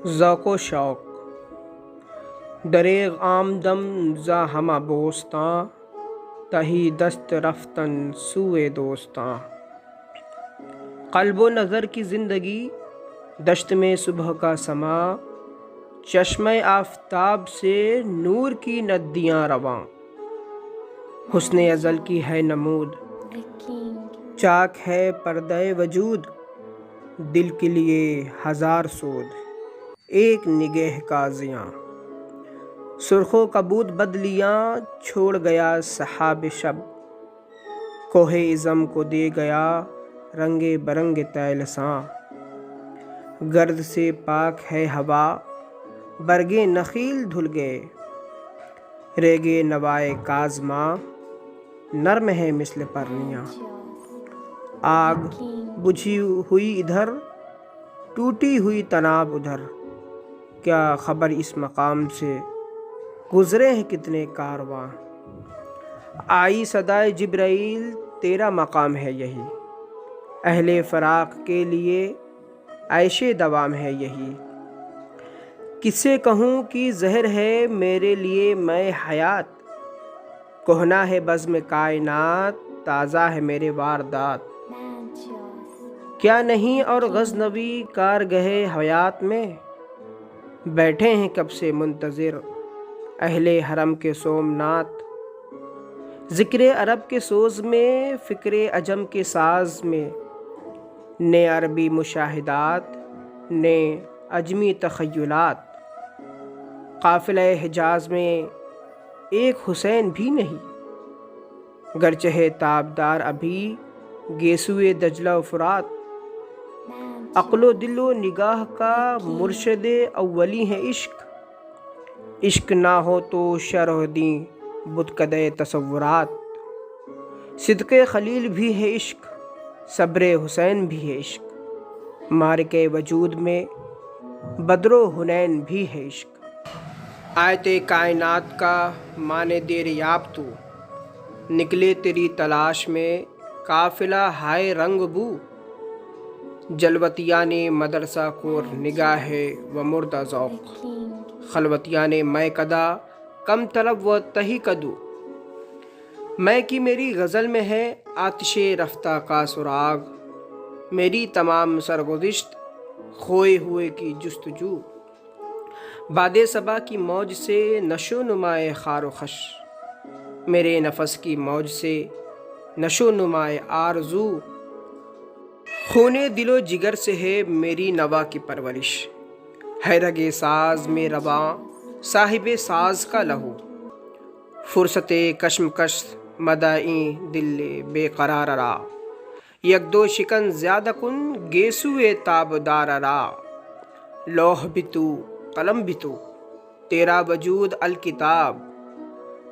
ذوق و شوق دریغ آمدم زا ہمہ بوستاں تہی دست رفتن سوئے دوستاں قلب و نظر کی زندگی دشت میں صبح کا سما چشمہ آفتاب سے نور کی ندیاں رواں حسن ازل کی ہے نمود چاک ہے پردہ وجود دل کے لیے ہزار سود ایک نگہ کا زیاں سرخ و کبود بدلیاں چھوڑ گیا سحاب شب کوہ عزم کو دے گیا رنگ برنگ طیلساں گرد سے پاک ہے ہوا برگے نخیل دھل گئے ریگے نوائے کاظماں نرم ہے مثل پرنیاں آگ بجھی ہوئی ادھر ٹوٹی ہوئی تناب ادھر کیا خبر اس مقام سے گزرے ہیں کتنے کارواں آئی صدائے جبرائیل تیرا مقام ہے یہی اہل فراق کے لیے عیش دوام ہے یہی کس سے کہوں کہ زہر ہے میرے لیے میں حیات کہنا ہے بزم کائنات تازہ ہے میرے واردات کیا نہیں اور غزنوی کارگہ حیات میں بیٹھے ہیں کب سے منتظر اہل حرم کے سومنات ذکر عرب کے سوز میں فکر عجم کے ساز میں نے عربی مشاہدات نے عجمی تخیلات قافلہ حجاز میں ایک حسین بھی نہیں گرچہ تابدار ابھی گیسوئے دجلہ و فرات عقل و دل و نگاہ کا مرشد اولی ہے عشق عشق نہ ہو تو شرح دیں بتکدے تصورات صدق خلیل بھی ہے عشق صبر حسین بھی ہے عشق مارک وجود میں بدر و حنین بھی ہے عشق آیت کائنات کا معنی دیر یاب تو نکلے تیری تلاش میں قافلہ ہائے رنگ بو جلوتیان مدرسہ کور نگاہ و مردہ ذوق خلوتیان میں کدا کم طلب و تہی کدو میں کی میری غزل میں ہے آتش رفتہ کا سراغ میری تمام سرگزشت کھوئے ہوئے کی جستجو باد صبا کی موج سے نشو نمائے خار و خش میرے نفس کی موج سے نشو نمائے آرزو خون دل و جگر سے ہے میری نوا کی پرورش ہے رگ ساز میں رواں صاحب ساز کا لہو فرصت کشمکش مدائیں دل بے قرار را یک دو شکن زیادہ کن گیسوئے تابدار را لوح بھی تو قلم بھی تو تیرا وجود الکتاب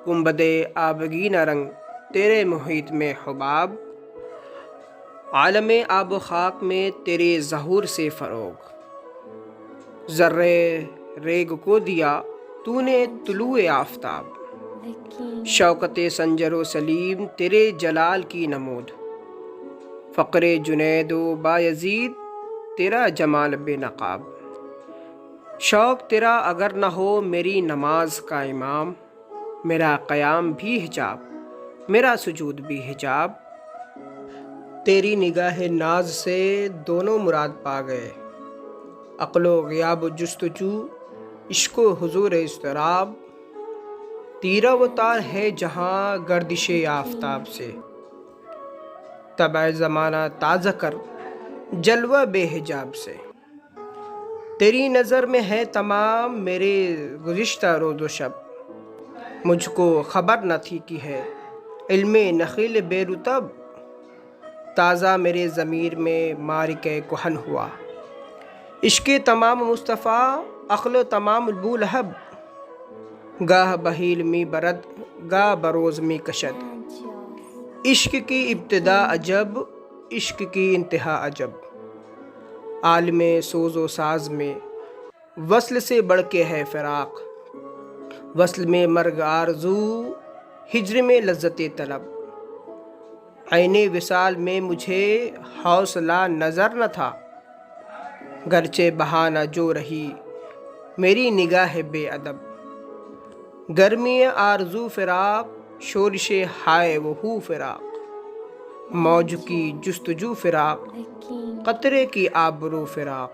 گنبد آبگین رنگ تیرے محیط میں حباب عالم آب و خاک میں تیرے ظہور سے فروغ ذرے ریگ کو دیا تو نے طلوع آفتاب شوکت سنجر و سلیم تیرے جلال کی نمود فقر جنید و بایزید تیرا جمال بے نقاب شوق تیرا اگر نہ ہو میری نماز کا امام میرا قیام بھی حجاب میرا سجود بھی حجاب تیری نگاہ ناز سے دونوں مراد پا گئے عقل و غیاب و جستجو عشق و حضور اضطراب تیرا و تار ہے جہاں گردش آفتاب سے طبع زمانہ تازہ کر جلوہ بے حجاب سے تیری نظر میں ہے تمام میرے گزشتہ روز و شب مجھ کو خبر نہ تھی کہ ہے علم نخیل بے رطب تازہ میرے ضمیر میں مارک کہن ہوا عشق تمام مصطفیٰ عقل و تمام بولہب گاہ بہیل می برد گاہ بروز می کشد عشق کی ابتدا عجب عشق کی انتہا عجب عالم سوز و ساز میں وصل سے بڑھ کے ہے فراق وصل میں مرگ آرزو ہجر میں لذت طلب عین وصال میں مجھے حوصلہ نظر نہ تھا گرچہ بہانہ جو رہی میری نگاہ بے ادب، گرمی آرزو فراق، شورش ہائے وہ ہو فراق، موج کی جستجو فراق، قطرے کی آبرو فراق،